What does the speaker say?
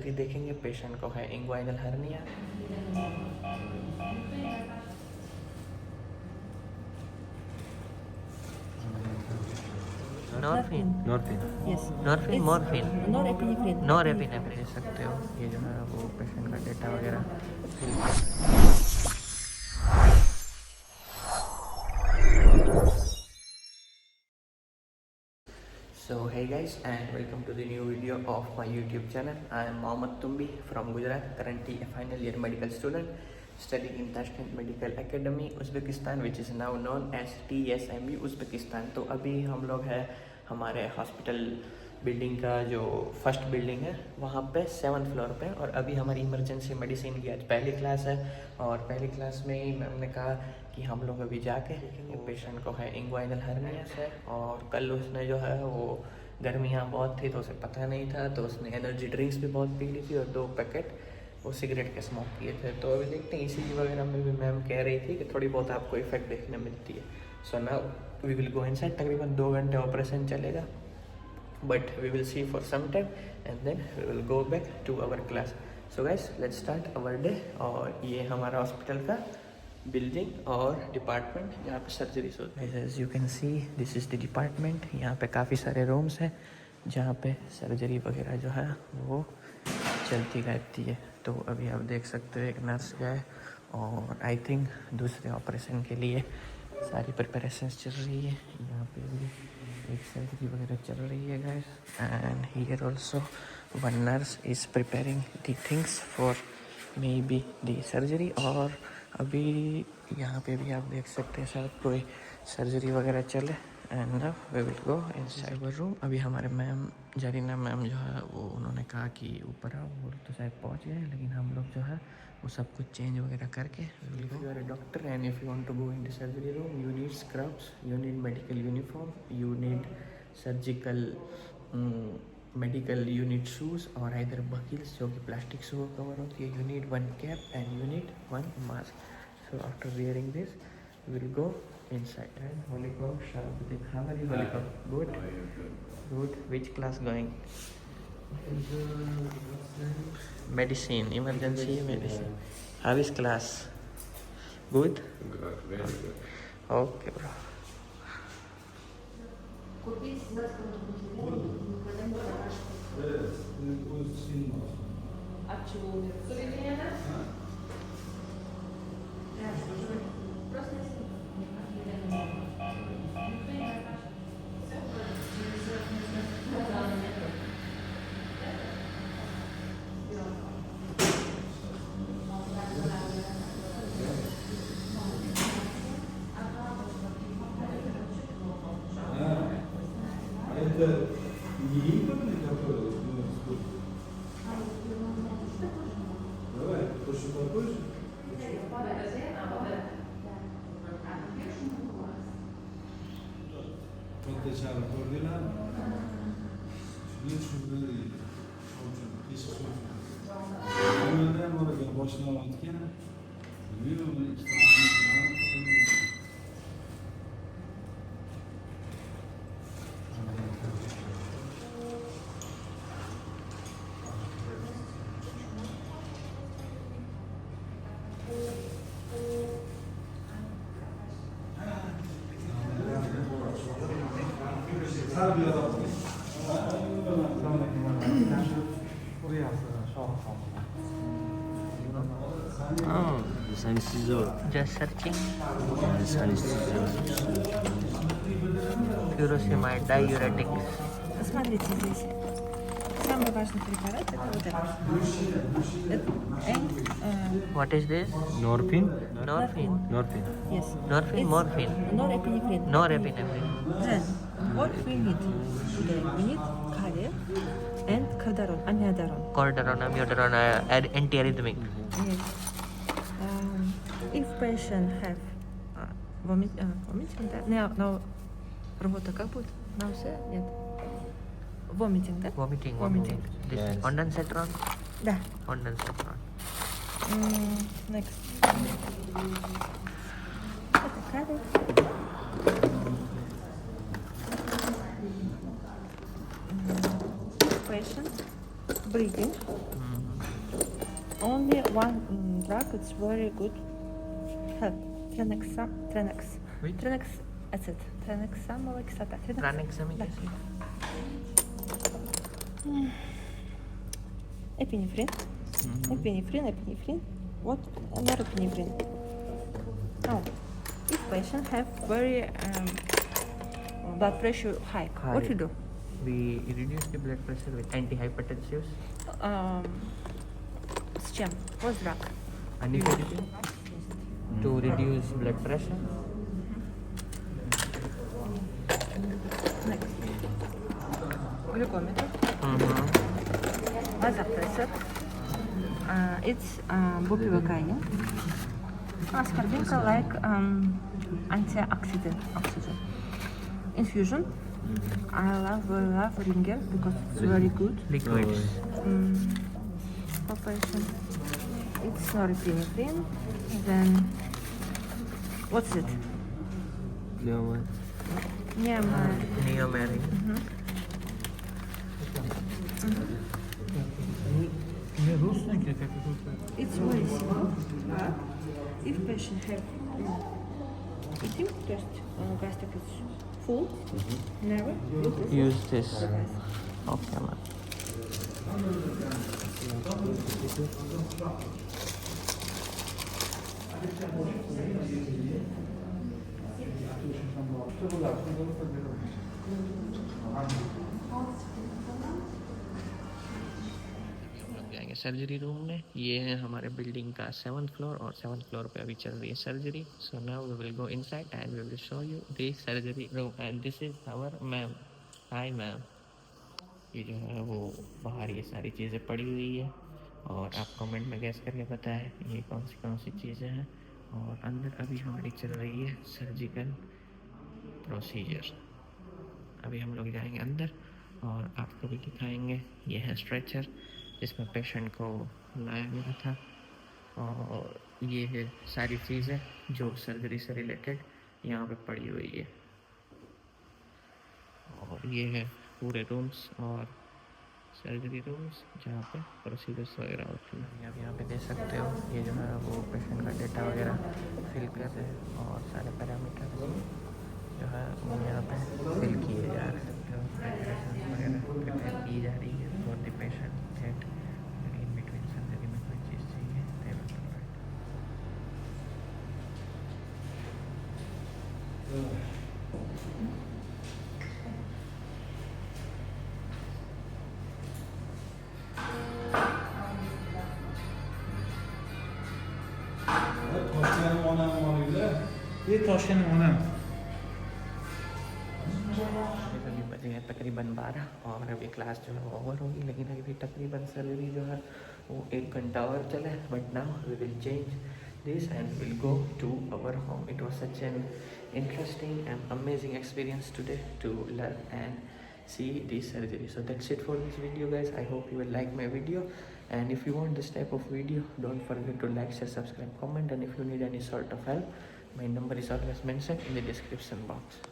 देखेंगे पेशेंट को है इंग्वाइनल हर्निया। नॉरएपिनेफ्रिन ले सकते हो। ये जो है वो पेशेंट का डेटा वगैरह। So hey guys, and welcome to the new video of my YouTube channel. I am Mahommad Tumbi from Gujarat, currently a final year medical student studying in Tashkent Medical Academy, Uzbekistan, which is now known as tsmu Uzbekistan। तो अभी हम लोग हैं हमारे hospital building का जो first building है वहाँ पे 7th फ्लोर पे, और अभी हमारी इमरजेंसी मेडिसिन की आज पहली क्लास है। और पहली क्लास में ही मैम ने कहा कि हम लोग अभी जाके पेशेंट को है इंग्वाइनल हर्निया है। और कल उसने जो है वो गर्मियाँ बहुत थी तो उसे पता नहीं था, तो उसने एनर्जी ड्रिंक्स भी बहुत पी ली थी और 2 पैकेट वो सिगरेट के स्मोक किए थे। तो अभी देखते हैं ECG वगैरह में भी मैम कह रही थी कि थोड़ी बहुत आपको इफेक्ट देखने मिलती है। So now we will go inside. तकरीबन 2 घंटे ऑपरेशन चलेगा, but we will see for some time and then we will go back to our class. So guys, let's start our day। और ये हमारा हॉस्पिटल का बिल्डिंग और department जहाँ पे सर्जरीज होती है। As you can see, this is the department। यहाँ पे काफ़ी सारे रूम्स हैं जहाँ पे सर्जरी वगैरह जो है वो चलती रहती है। तो अभी आप देख सकते हो एक नर्स है और आई थिंक दूसरे ऑपरेशन के लिए सारी प्रिपरेशंस चल रही है। यहाँ पे भी एक सर्जरी वगैरह चल रही है guys, and here also one nurse is preparing the things for may be the surgery. और अभी यहाँ पे भी आप देख सकते हैं शायद कोई सर्जरी वगैरह चले। And now we will go inside our room. अभी हमारे मैम जरीना मैम जो है वो उन्होंने कहा कि ऊपर आओ, वो तो शायद पहुँच गए, लेकिन हम लोग जो है वो सब कुछ चेंज वगैरह करके if you are a doctor and if you want to go in the surgery room, you need scrubs, you need medical uniform, you need surgical medical, you need shoes और इधर बकील्स जो कि प्लास्टिक से वो cover होती है, you need 1 cap and you need 1 mask. So after wearing this will go inside। And Holikov, Sharafuddin, how are you Holikov? Good? Good. Which class going? Medicine, emergency medicine. How is class? Good? Good, very good. Okay bro. Oh, anesthesia. Just searching. Yes, anesthesia. Furosemide diuretics. Посмотрите здесь. Самый важный препарат это вот этот. What is this? Norpin? Norphine. Norpin. Yes. Norphine, It's morphine. Norepinephrine. Norepinephrine. Then what we need today? We need kali and calderon, amiodarone. Cortisone, amiodarone, antiarrhythmic. Yes. If patient have vomiting, да? No, рвота как будет? Наусea? Нет. Vomiting, да? Vomiting. This Yes. ondansetron. Да. Ondansetron. Next. Это кали. Patient breathing. Only one drug, it's very good help. Trenex. Which? Trenex acid. Tranexamoxatat. Tranexamic acid. Epinephrine. Epinephrine. What? Norepinephrine. Oh, if patient have very blood pressure high, what you do? We reduce the blood pressure with antihypertensives. С чем? What drug? Aniphedipine to reduce blood pressure. Next. Glucometer. Vasopressor. It's bupivacaine. Ascorbinca like antioxidant. Oxygen. Infusion. I love Ringer because it's very good. Liquids. For patient. It's norepinephrine. Then what's it? Leomar. Neomary. It's very simple. If patient have eating, just gastric is full, never Use this. Okay, ma'am. जाएंगे surgery room में. ये है हमारे building का 7th floor और 7th floor पे अभी चल रही है surgery. So now we will go inside and we will show you the surgery room and this is our ma'am. Hi ma'am. ये जो है वो बाहर ये सारी चीज़ें पड़ी हुई है और आप कमेंट में गैस करके बताएं ये कौन सी चीज़ें हैं. और अंदर अभी हमारी चल रही है सर्जिकल प्रोसीजर. अभी हम लोग जाएंगे अंदर और आपको भी दिखाएंगे. ये है स्ट्रेचर जिसमें पेशेंट को लाया गया था और ये है सारी चीज़ें जो सर्जरी से रिलेटेड यहाँ पे पड़ी हुई है. और ये है पूरे रूम्स और सर्जरी रूम्स जहाँ पे प्रोसीजर्स वगैरह होती हैं. आप यहाँ पे देख सकते हो ये जो है वो पेशेंट का डेटा वगैरह फिल कर रहे हैं और सारे पैरामीटर जो है वो यहाँ पे फिल किए जा रहे हैं. वगैरह की जा रही है for the patient that in between surgery में कोई चीज़ चाहिए दे विल प्रोवाइड. ये टॉशन होना अभी बजे हैं तकरीबन 12 और अभी क्लास जो है वो ओवर होगी. लेकिन अभी तकरीबन सर्जरी जो है वो 1 घंटा और चले. But now we will change this and we'll go to our home. It was such an interesting and amazing experience today to learn and see this surgery. So that's it for this video, guys. I hope you will like my video, and if you want this type of video, don't forget to like, share, subscribe, comment, and if you need any sort of help, my number is always mentioned in the description box.